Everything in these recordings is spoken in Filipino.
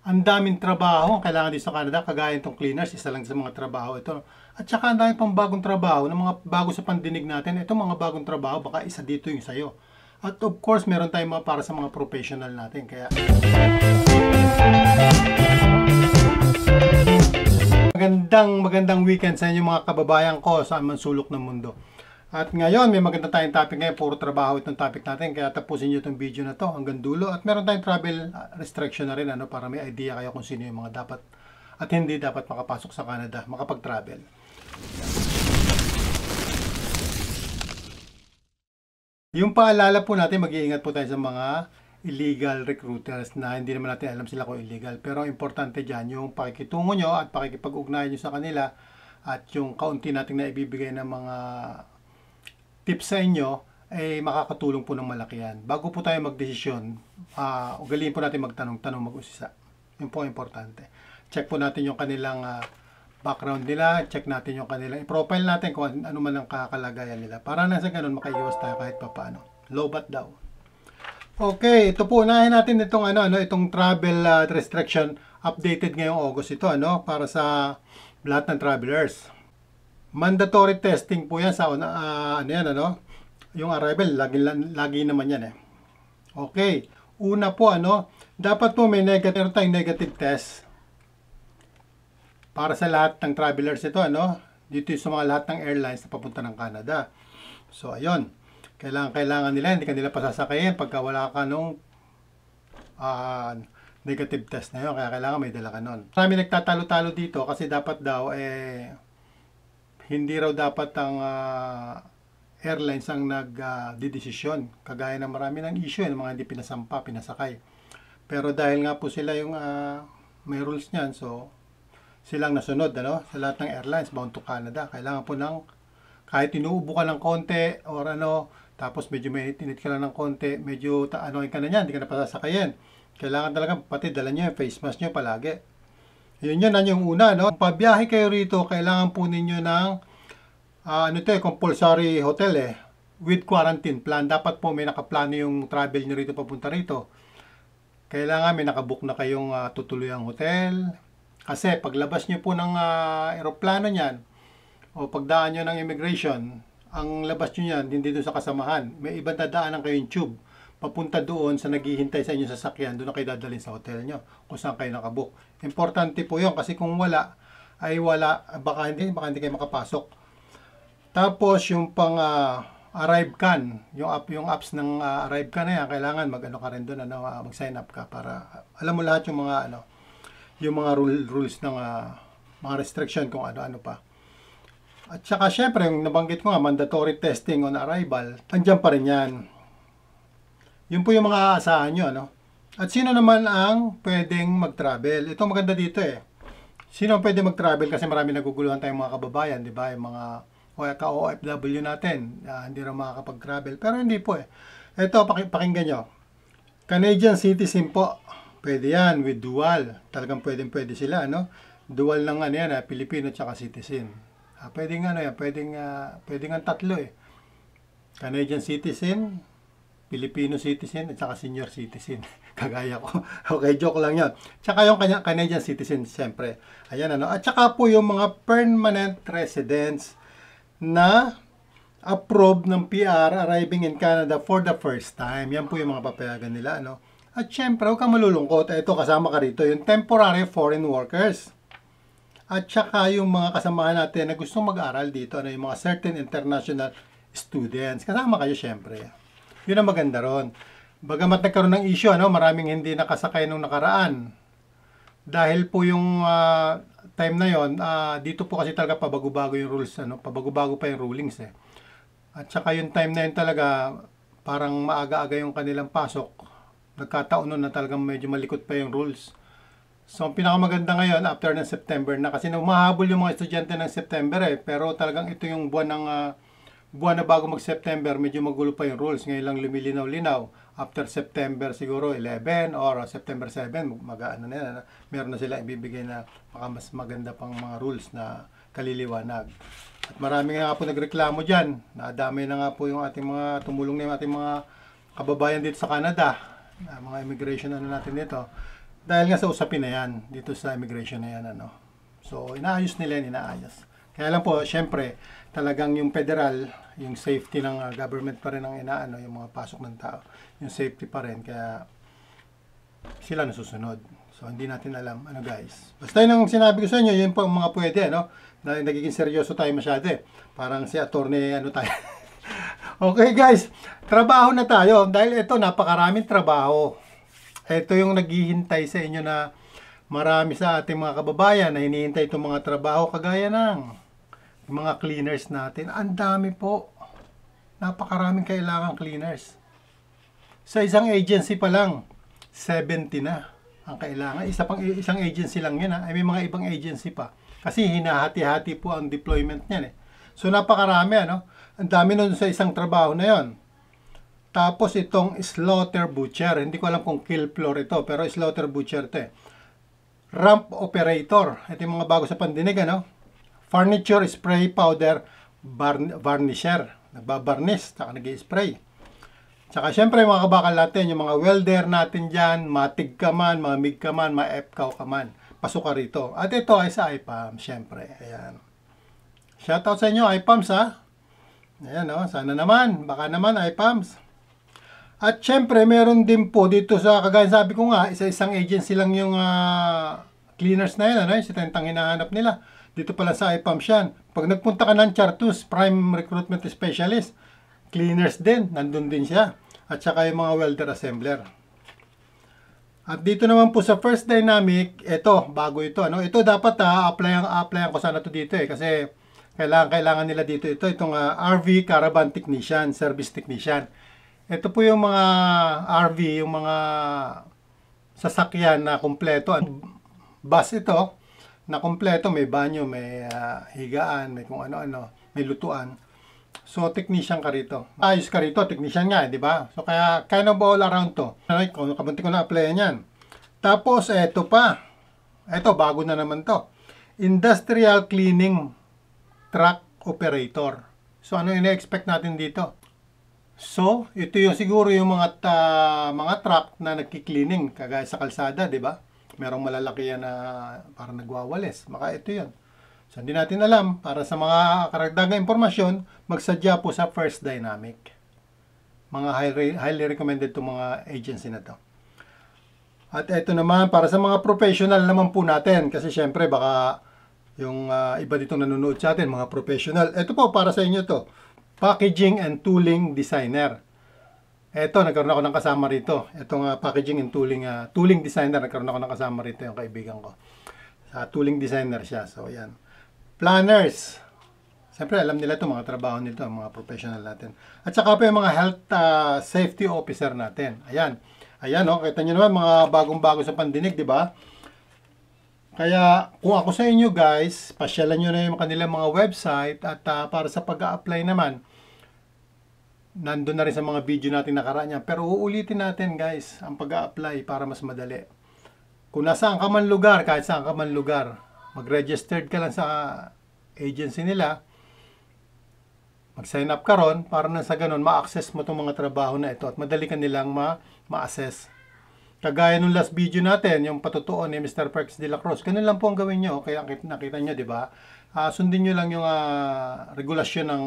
Ang daming trabaho ang kailangan dito sa Canada, kagaya itong cleaners, isa lang sa mga trabaho ito. At saka ang daming pang bagong trabaho, ng mga bago sa pandinig natin, ito mga bagong trabaho, baka isa dito yung sa'yo. At of course, meron tayong mga para sa mga professional natin. Kaya magandang weekend sa inyo mga kababayan ko sa man sulok ng mundo. At ngayon, may maganda tayong topic ngayon. Puro trabaho itong topic natin. Kaya tapusin nyo itong video na to hanggang dulo. At meron tayong travel restriction na rin para may idea kayo kung sino yung mga dapat at hindi dapat makapasok sa Canada, makapag-travel. Yung paalala po natin, mag-iingat po tayo sa mga illegal recruiters na hindi naman natin alam sila kung illegal. Pero importante dyan yung pakikitungo nyo at pakikipag-ugnayan nyo sa kanila at yung kaunti natin na ibibigay ng mga tips sa inyo ay makakatulong po ng malaki yan. Bago po tayo magdesisyon, ugaliin po natin magtanong-tanong, mag-usisa. Yun po importante. Check po natin yung kanilang background nila, check natin yung kanilang profile natin kung ano man ang kakalagayan nila. Para na sa ganun, makaiwas tayo kahit pa paano. Lobat daw. Okay, ito po, unahin natin itong itong travel restriction updated ngayong August ito, para sa lahat ng travelers. Mandatory testing po yan sa yung arrival, lagi naman yan Okay, una po dapat po may negative test para sa lahat ng travelers ito dito sa mga lahat ng airlines na papunta ng Canada. So ayun, kailangan nila, hindi kanila pasasakayin pagka wala ka nung negative test na yun, kaya kailangan may dala ka nun. Marami nagtatalo-talo dito kasi dapat daw hindi raw dapat ang airlines ang nagdidesisyon. Kagaya ng marami ng issue ng mga hindi pinasakay. Pero dahil nga po sila yung may rules niyan, so silang nasunod sa lahat ng airlines bound to Canada. Kailangan po kahit inuubo ka ng konti or tapos medyo may tinit ka lang ng konti, medyo ka na niyan, hindi ka na pasasakayin. Kailangan talaga pati dala niyo yung face mask niyo palagi. Yun yung una, Kung pabiyahe kayo rito, kailangan po ninyo ng compulsory hotel with quarantine plan. Dapat po may nakaplano yung travel nyo rito papunta rito. Kailangan may nakabook na kayong tutuluyang hotel. Kasi paglabas nyo po ng aeroplano niyan o pagdaan nyo ng immigration, ang labas nyo niyan, hindi doon sa kasamahan. May ibang dadaanan kayong tube papunta doon sa naghihintay sa inyong sasakyan, doon na kayo dadalhin sa hotel nyo kung saan kayo nakabook. Importante po yun kasi kung wala, baka hindi kayo makapasok. Tapos yung pang ArriveCan, yung apps ng ArriveCan na yan, kailangan ka rin doon, mag-sign up ka para alam mo lahat yung mga yung mga rules ng mga restriction kung ano pa. At saka syempre, yung nabanggit ko nga, mandatory testing on arrival, andyan pa rin yan. Yun po yung mga aasahan nyo, At sino naman ang pwedeng mag-travel? Ito maganda dito Sino ang pwede mag-travel? Kasi marami naguguluhan tayong mga kababayan, di ba? Yung mga ka-OFW natin, hindi rin makakapag-travel. Pero hindi po Ito, pakinggan nyo. Canadian citizen po. Pwede yan with dual. Talagang pwede sila, Dual ng Pilipino at citizen. Pwedeng pwedeng ang tatlo Canadian citizen, Filipino citizen at saka senior citizen. Kagaya ko. Okay, joke lang yan. Tsaka yung Canadian citizen, siyempre. Ayan, At saka po yung mga permanent residents na approved ng PR arriving in Canada for the first time. Yan po yung mga papayagan nila, At siyempre, huwag kang malulungkot. Ito, kasama ka rito, yung temporary foreign workers. At saka yung mga kasamahan natin na gusto mag-aral dito, yung mga certain international students. Kasama kayo, siyempre. Yun ang maganda ron. Bagamat nagkaroon ng issue, maraming hindi nakasakay nung nakaraan. Dahil po yung time na yon, dito po kasi talaga pabago-bago yung rules, pabago-bago pa yung rulings At saka yung time na yun talaga, parang maaga-aga yung kanilang pasok. Nagkataon nun na talagang medyo malikot pa yung rules. So, ang pinakamaganda ngayon, after ng September na, kasi umahabol yung mga estudyante ng September pero talagang ito yung buwan na bago mag-September, medyo magulo pa yung rules. Ngayon lang lumilinaw-linaw. After September siguro 11 or September 7, meron na sila ibibigay na mas maganda pang mga rules na kaliliwanag. At marami nga po nagreklamo dyan. Nadamay na nga po yung ating mga tumulong na yung ating mga kababayan dito sa Canada. Mga immigration natin dito. Dahil nga sa usapin na yan, dito sa immigration na yan, ano. So, inaayos nila yan, inaayos. Kaya lang po, syempre, talagang yung federal, yung safety ng government pa rin ang inaano, yung mga pasok ng tao. Yung safety pa rin, kaya sila nasusunod. So, hindi natin alam, ano guys. Basta yun ang sinabi ko sa inyo, yun po ang mga pwede, ano. Na nagiging seryoso tayo masyado eh. Parang si attorney, ano tayo. Okay guys, trabaho na tayo. Dahil ito, napakaraming trabaho. Ito yung naghihintay sa inyo na marami sa ating mga kababayan na hinihintay itong mga trabaho kagaya ng mga cleaners natin. Ang dami po. Napakaraming kailangan cleaners. Sa isang agency pa lang, 70 na ang kailangan. Isang agency lang yun ha. Ay, may mga ibang agency pa. Kasi hinahati-hati po ang deployment niyan eh. So napakarami ano. Ang dami nun sa isang trabaho na yon. Tapos itong slaughter butcher. Hindi ko alam kung kill floor ito, pero slaughter butcher ito eh. Ramp operator. Ito yung mga bago sa pandinig ano. Furniture spray powder varnisher. Nagbabarnish, saka nag-i-spray. Saka syempre mga kabakal natin, yung mga welder natin dyan, mga TIG ka man, mga MIG ka man, mga FCAW ka man. Pasok ka rito. At ito ay sa IPAM, syempre. Ayan. Shoutout sa inyo, IPAMs ha. Ayan o, sana naman, baka naman IPAMs. At syempre, meron din po dito sa, kagaya sabi ko nga, isa-isang agency lang yung cleaners na yan, ano, si Tentang hinahanap nila. Dito pala sa IPAMs yan. Pag nagpunta ka ng Chartus, Prime Recruitment Specialist, cleaners din, nandun din siya. At saka yung mga welder assembler. At dito naman po sa First Dynamic, ito, bago ito, ano, ito dapat applyan ko sana to dito eh, kasi kailangan nila dito itong RV Caravan Technician, Service Technician. Ito po yung mga RV, yung mga sasakyan na kumpleto. Bus ito, na kumpleto, may banyo, may higaan, may kung ano-ano, may lutuan. So, technician ka rito. Ayos ka rito, technician nga, di ba? So, kaya kind of all around to. Kabunti ko na applyan yan. Tapos, eto pa. Eto, bago na naman to. Industrial Cleaning Truck Operator. So, ano ina-expect natin dito? So, ito yung siguro yung mga truck na nagki-cleaning, kagaya sa kalsada, di ba? Merong malalaki yan na parang nagwawalis. Maka ito yun. So, hindi natin alam. Para sa mga karagdagang impormasyon, magsadya po sa First Dynamic. Mga highly recommended to mga agency na to. At ito naman, para sa mga professional naman po natin. Kasi syempre, baka yung iba dito nanonood sa atin, mga professional. Ito po, para sa inyo to. Packaging and Tooling Designer. Ito, nagkaroon ako ng kasama rito. Itong packaging and tooling designer, nagkaroon ako ng kasama rito, yung kaibigan ko. Tooling designer siya. So, yan. Planners. Siyempre, alam nila ito, mga trabaho nito, mga professional natin. At saka pa yung mga health safety officer natin. Ayan. Ayan, oh, kita nyo naman, mga bagong-bago sa pandinig, di ba? Kaya, kung ako sa inyo guys, pasyalan nyo na yung kanilang mga website at para sa pag-a-apply naman, nandun na rin sa mga video natin nakaraan yan. Pero uulitin natin guys, ang pag-a-apply para mas madali. Kung nasaan ka man lugar, kahit saan ka man lugar, mag-registered ka lang sa agency nila, mag-sign up ka ron, para na sa ganun, ma-access mo itong mga trabaho na ito at madali ka nilang ma-assess. Kagaya nung last video natin, yung patutuon ni Mr. Perks de la Cruz, ganun lang po ang gawin nyo. Kaya nakita nyo, di ba? Sundin nyo lang yung regulasyon ng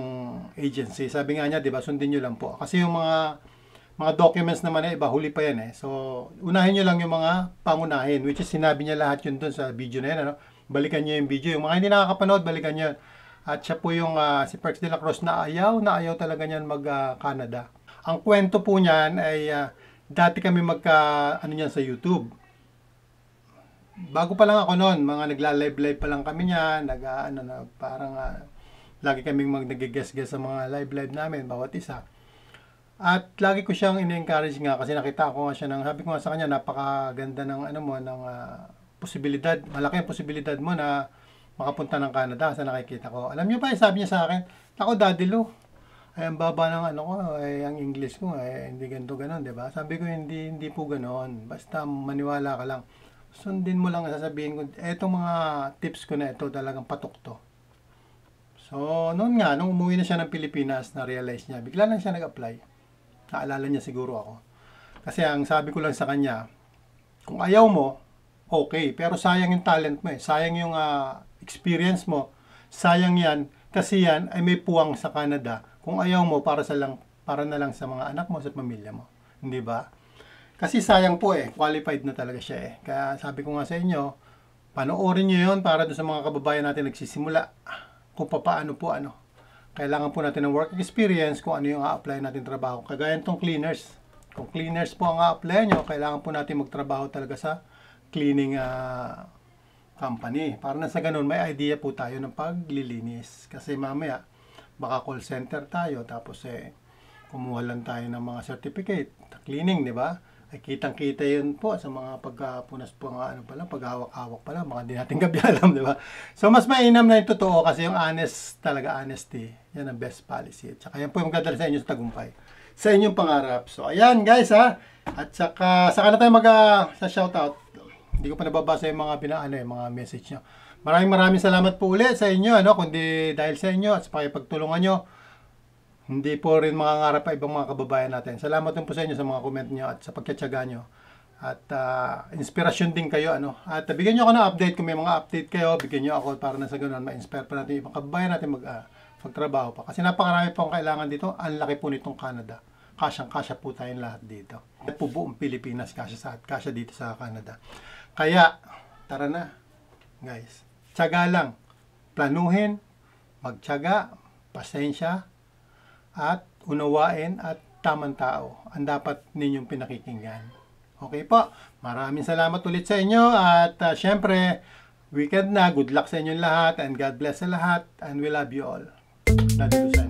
agency. Sabi nga niya, di ba, sundin nyo lang po. Kasi yung mga documents naman eh, iba, huli pa yan eh. So, unahin nyo lang yung mga pangunahin, which is sinabi niya lahat yun dun sa video na yan. Ano? Balikan nyo yung video. Yung mga hindi nakakapanood, balikan nyo. At siya po yung si Perks de la Cruz na ayaw talaga niyan mag-Canada. Ang kwento po niyan ay dati kami ano niyan sa YouTube. Bago pa lang ako noon, mga nagla-live pa lang kami niyan, parang lagi kaming nag-guest-guest sa mga live namin, bawat isa. At lagi ko siyang in-encourage nga kasi nakita ko nga siya sabi ko nga sa kanya, napakaganda ng ng posibilidad, malaki ang posibilidad mo na makapunta ng Canada sa nakikita ko. Alam niyo ba, sabi niya sa akin, ako Daddy Lou, ay ang baba ng ko, ay ang English ko, ay hindi ganito ganon, di ba? Sabi ko, hindi po ganon. Basta maniwala ka lang. Sundin mo lang sasabihin ko, etong mga tips ko na ito, talagang patok to. So, noon nga, nung umuwi na siya ng Pilipinas, na-realize niya, bigla lang siya nag-apply. Naalala niya siguro ako. Kasi ang sabi ko lang sa kanya, kung ayaw mo, okay. Pero sayang yung talent mo eh. Sayang yung experience mo. Sayang yan. Kasi yan ay may puwang sa Canada. Kung ayaw mo, para na lang sa mga anak mo, sa pamilya mo. Hindi ba? Kasi sayang po eh. Qualified na talaga siya eh. Kaya sabi ko nga sa inyo, panoorin nyo yun para doon sa mga kababayan natin nagsisimula. Kung paano po ano. Kailangan po natin ng work experience kung ano yung a-apply natin trabaho. Kagaya itong cleaners. Kung cleaners po ang a-apply nyo, kailangan po natin magtrabaho talaga sa cleaning company. Para na sa ganun, may idea po tayo ng paglilinis. Kasi mamaya, baka call center tayo, tapos kumuha lang tayo ng mga certificate. Cleaning, di ba? Ay kitang-kita yun po sa mga pagpunas po ng paghawak-hawak pala, mga di natin gabi alam, di ba? So, mas mainam na yung totoo kasi yung honesty, yan ang best policy. At saka yan po yung magdadala sa inyo sa tagumpay. Sa inyong pangarap. So, ayan guys ha. At saka na tayo sa shoutout. Hindi ko pa nababasa yung mga mga message nyo. Maraming salamat po ulit sa inyo, kundi dahil sa inyo at sa pakipagtulungan nyo. Hindi po rin mangangarap pa ibang mga kababayan natin. Salamat din po sa inyo sa mga comment nyo at sa pagtsatsaga nyo. At inspirasyon din kayo. At bigyan nyo ako ng update kung may mga update kayo. Bigyan nyo ako para na sa ganun ma-inspire pa natin ibang kababayan natin magtrabaho pa. Kasi napakarami po ang kailangan dito. Ang laki po nitong Canada. Kasyang-kasya po tayong lahat dito. At po buong Pilipinas kasya dito sa Canada. Kaya, tara na. Guys, tiyaga lang. Planuhin, magtiyaga, pasensya, at unawain at tamang tao ang dapat ninyong pinakikinggan. Okay po, maraming salamat ulit sa inyo at syempre, weekend na, good luck sa inyong lahat and God bless sa lahat and we love you all. Love you sa